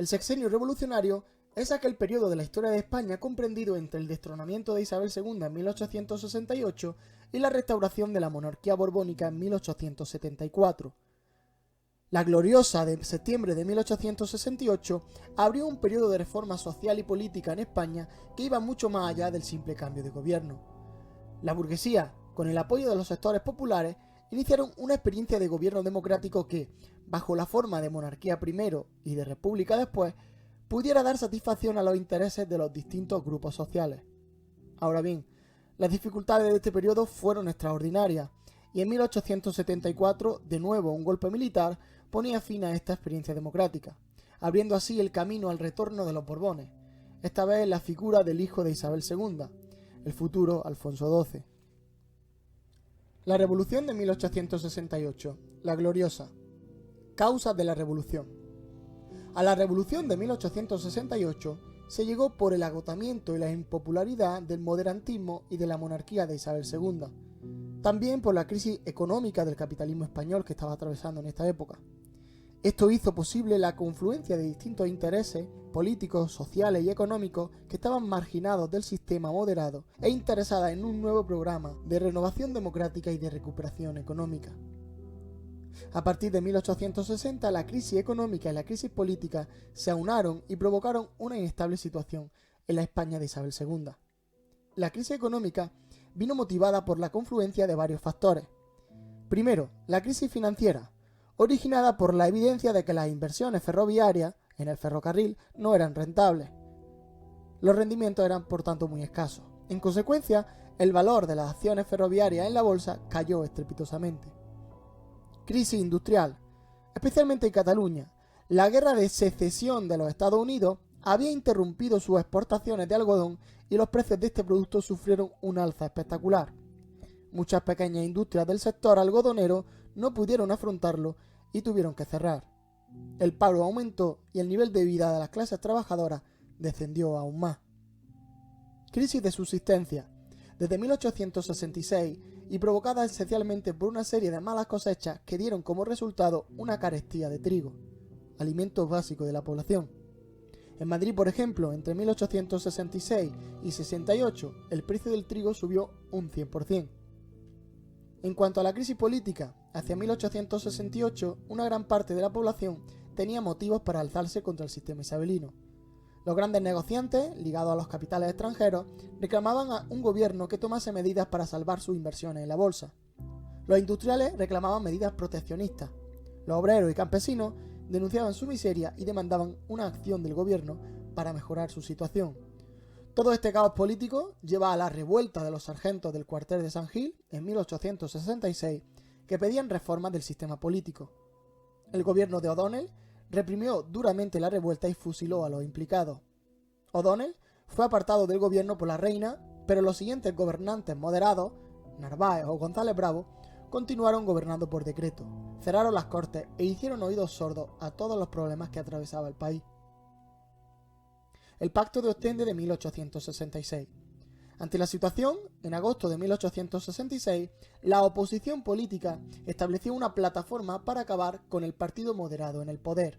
El sexenio revolucionario es aquel periodo de la historia de España comprendido entre el destronamiento de Isabel II en 1868 y la restauración de la monarquía borbónica en 1874. La gloriosa de septiembre de 1868 abrió un periodo de reforma social y política en España que iba mucho más allá del simple cambio de gobierno. La burguesía, con el apoyo de los sectores populares, iniciaron una experiencia de gobierno democrático que, bajo la forma de monarquía primero y de república después, pudiera dar satisfacción a los intereses de los distintos grupos sociales. Ahora bien, las dificultades de este periodo fueron extraordinarias, y en 1874, de nuevo un golpe militar, ponía fin a esta experiencia democrática, abriendo así el camino al retorno de los Borbones, esta vez en la figura del hijo de Isabel II, el futuro Alfonso XII. La Revolución de 1868, la gloriosa. Causas de la Revolución. A la Revolución de 1868 se llegó por el agotamiento y la impopularidad del moderantismo y de la monarquía de Isabel II, también por la crisis económica del capitalismo español que estaba atravesando en esta época. Esto hizo posible la confluencia de distintos intereses políticos, sociales y económicos que estaban marginados del sistema moderado e interesadas en un nuevo programa de renovación democrática y de recuperación económica. A partir de 1860, la crisis económica y la crisis política se aunaron y provocaron una inestable situación en la España de Isabel II. La crisis económica vino motivada por la confluencia de varios factores. Primero, la crisis financiera, originada por la evidencia de que las inversiones ferroviarias en el ferrocarril no eran rentables. Los rendimientos eran por tanto muy escasos. En consecuencia, el valor de las acciones ferroviarias en la bolsa cayó estrepitosamente. Crisis industrial, especialmente en Cataluña. La guerra de secesión de los Estados Unidos había interrumpido sus exportaciones de algodón y los precios de este producto sufrieron un alza espectacular. Muchas pequeñas industrias del sector algodonero no pudieron afrontarlo y tuvieron que cerrar. El paro aumentó y el nivel de vida de las clases trabajadoras descendió aún más. Crisis de subsistencia. Desde 1866 y provocada esencialmente por una serie de malas cosechas que dieron como resultado una carestía de trigo, alimento básico de la población. En Madrid, por ejemplo, entre 1866 y 68, el precio del trigo subió un 100%. En cuanto a la crisis política, hacia 1868, una gran parte de la población tenía motivos para alzarse contra el sistema isabelino. Los grandes negociantes, ligados a los capitales extranjeros, reclamaban a un gobierno que tomase medidas para salvar sus inversiones en la bolsa. Los industriales reclamaban medidas proteccionistas. Los obreros y campesinos denunciaban su miseria y demandaban una acción del gobierno para mejorar su situación. Todo este caos político lleva a la revuelta de los sargentos del cuartel de San Gil en 1866, que pedían reformas del sistema político. El gobierno de O'Donnell reprimió duramente la revuelta y fusiló a los implicados. O'Donnell fue apartado del gobierno por la reina, pero los siguientes gobernantes moderados, Narváez o González Bravo, continuaron gobernando por decreto, cerraron las cortes e hicieron oídos sordos a todos los problemas que atravesaba el país. El Pacto de Ostende de 1866. Ante la situación, en agosto de 1866, la oposición política estableció una plataforma para acabar con el partido moderado en el poder.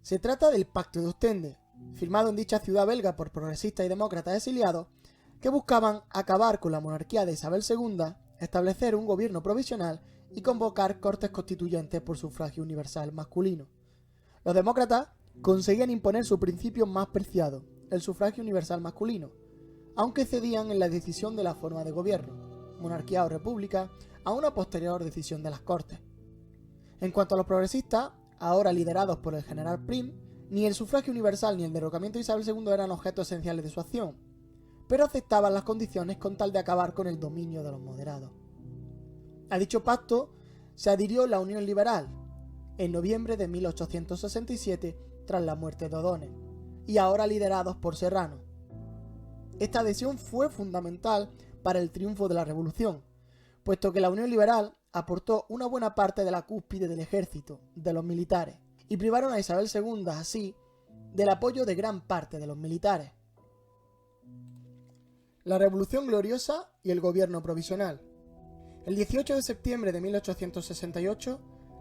Se trata del Pacto de Ostende, firmado en dicha ciudad belga por progresistas y demócratas exiliados, que buscaban acabar con la monarquía de Isabel II, establecer un gobierno provisional y convocar cortes constituyentes por sufragio universal masculino. Los demócratas conseguían imponer su principio más preciado, el sufragio universal masculino, aunque cedían en la decisión de la forma de gobierno, monarquía o república, a una posterior decisión de las Cortes. En cuanto a los progresistas, ahora liderados por el general Prim, ni el sufragio universal ni el derrocamiento de Isabel II eran objetos esenciales de su acción, pero aceptaban las condiciones con tal de acabar con el dominio de los moderados. A dicho pacto se adhirió la Unión Liberal, en noviembre de 1867, tras la muerte de O'Donnell, y ahora liderados por Serrano. Esta adhesión fue fundamental para el triunfo de la Revolución, puesto que la Unión Liberal aportó una buena parte de la cúspide del ejército, de los militares, y privaron a Isabel II, así, del apoyo de gran parte de los militares. La Revolución Gloriosa y el Gobierno Provisional. El 18 de septiembre de 1868,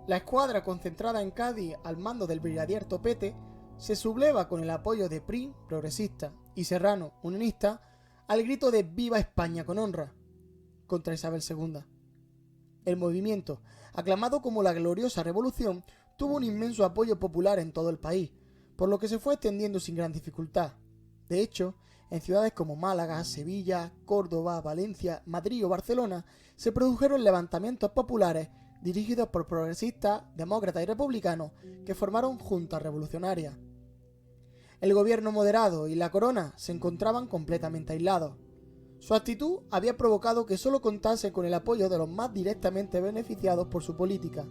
la escuadra concentrada en Cádiz al mando del brigadier Topete se subleva con el apoyo de Prim, progresista, y Serrano, unionista, al grito de «Viva España con honra» contra Isabel II. El movimiento, aclamado como la gloriosa revolución, tuvo un inmenso apoyo popular en todo el país, por lo que se fue extendiendo sin gran dificultad. De hecho, en ciudades como Málaga, Sevilla, Córdoba, Valencia, Madrid o Barcelona se produjeron levantamientos populares dirigidos por progresistas, demócratas y republicanos que formaron juntas revolucionarias. El gobierno moderado y la corona se encontraban completamente aislados. Su actitud había provocado que solo contase con el apoyo de los más directamente beneficiados por su política,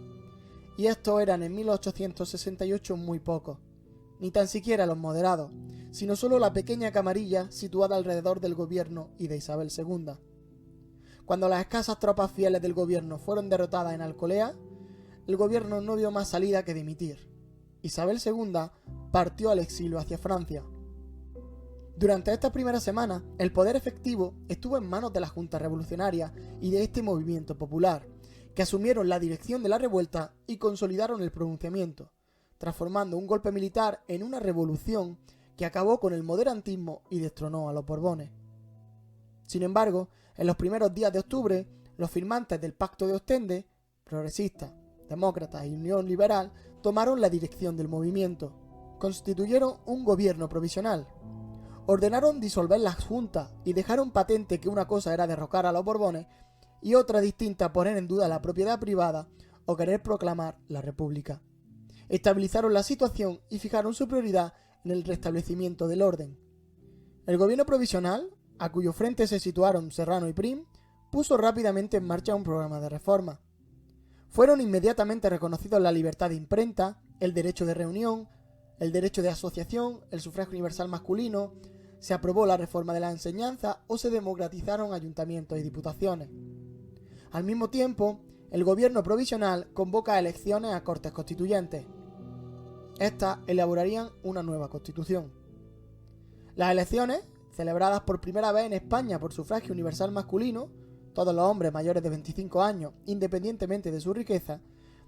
y estos eran en 1868 muy pocos, ni tan siquiera los moderados, sino solo la pequeña camarilla situada alrededor del gobierno y de Isabel II. Cuando las escasas tropas fieles del gobierno fueron derrotadas en Alcolea, el gobierno no vio más salida que dimitir. Isabel II partió al exilio hacia Francia. Durante estas primeras semanas, el poder efectivo estuvo en manos de la Junta Revolucionaria y de este movimiento popular, que asumieron la dirección de la revuelta y consolidaron el pronunciamiento, transformando un golpe militar en una revolución que acabó con el moderantismo y destronó a los Borbones. Sin embargo, en los primeros días de octubre, los firmantes del Pacto de Ostende, progresistas, demócratas y Unión Liberal, tomaron la dirección del movimiento. Constituyeron un gobierno provisional. Ordenaron disolver las juntas y dejaron patente que una cosa era derrocar a los Borbones y otra distinta poner en duda la propiedad privada o querer proclamar la República. Estabilizaron la situación y fijaron su prioridad en el restablecimiento del orden. El gobierno provisional, a cuyo frente se situaron Serrano y Prim, puso rápidamente en marcha un programa de reforma. Fueron inmediatamente reconocidos la libertad de imprenta, el derecho de reunión, el derecho de asociación, el sufragio universal masculino, se aprobó la reforma de la enseñanza o se democratizaron ayuntamientos y diputaciones. Al mismo tiempo, el gobierno provisional convoca elecciones a Cortes Constituyentes. Estas elaborarían una nueva constitución. Las elecciones, celebradas por primera vez en España por sufragio universal masculino, todos los hombres mayores de 25 años, independientemente de su riqueza,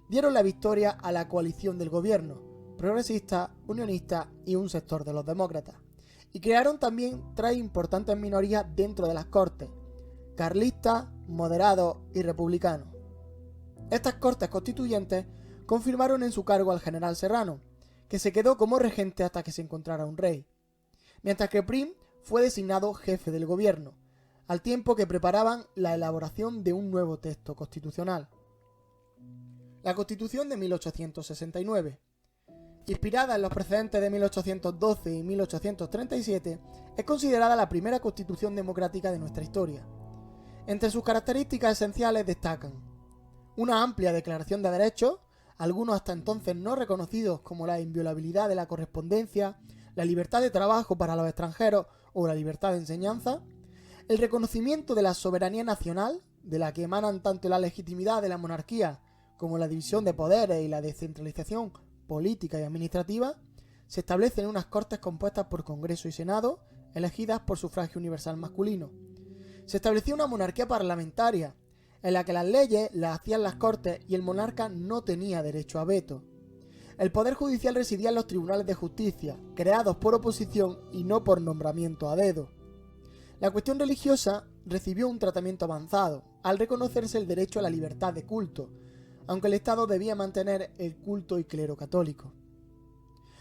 dieron la victoria a la coalición del gobierno, progresista, unionista y un sector de los demócratas, y crearon también tres importantes minorías dentro de las Cortes, carlistas, moderados y republicanos. Estas Cortes Constituyentes confirmaron en su cargo al general Serrano, que se quedó como regente hasta que se encontrara un rey, mientras que Prim fue designado jefe del gobierno, al tiempo que preparaban la elaboración de un nuevo texto constitucional. La Constitución de 1869, inspirada en los precedentes de 1812 y 1837, es considerada la primera constitución democrática de nuestra historia. Entre sus características esenciales destacan una amplia declaración de derechos, algunos hasta entonces no reconocidos como la inviolabilidad de la correspondencia, la libertad de trabajo para los extranjeros o la libertad de enseñanza, el reconocimiento de la soberanía nacional, de la que emanan tanto la legitimidad de la monarquía como la división de poderes y la descentralización política y administrativa, se establecen unas Cortes compuestas por Congreso y Senado, elegidas por sufragio universal masculino. Se estableció una monarquía parlamentaria, en la que las leyes las hacían las Cortes y el monarca no tenía derecho a veto. El poder judicial residía en los tribunales de justicia, creados por oposición y no por nombramiento a dedo. La cuestión religiosa recibió un tratamiento avanzado, al reconocerse el derecho a la libertad de culto, aunque el Estado debía mantener el culto y clero católico.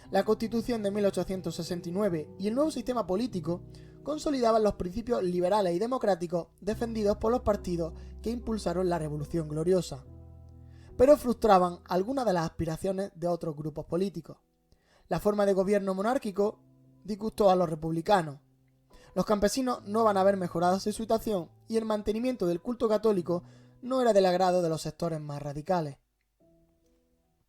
La Constitución de 1869 y el nuevo sistema político consolidaban los principios liberales y democráticos defendidos por los partidos que impulsaron la Revolución Gloriosa, pero frustraban algunas de las aspiraciones de otros grupos políticos. La forma de gobierno monárquico disgustó a los republicanos. Los campesinos no van a ver mejorado su situación y el mantenimiento del culto católico no era del agrado de los sectores más radicales.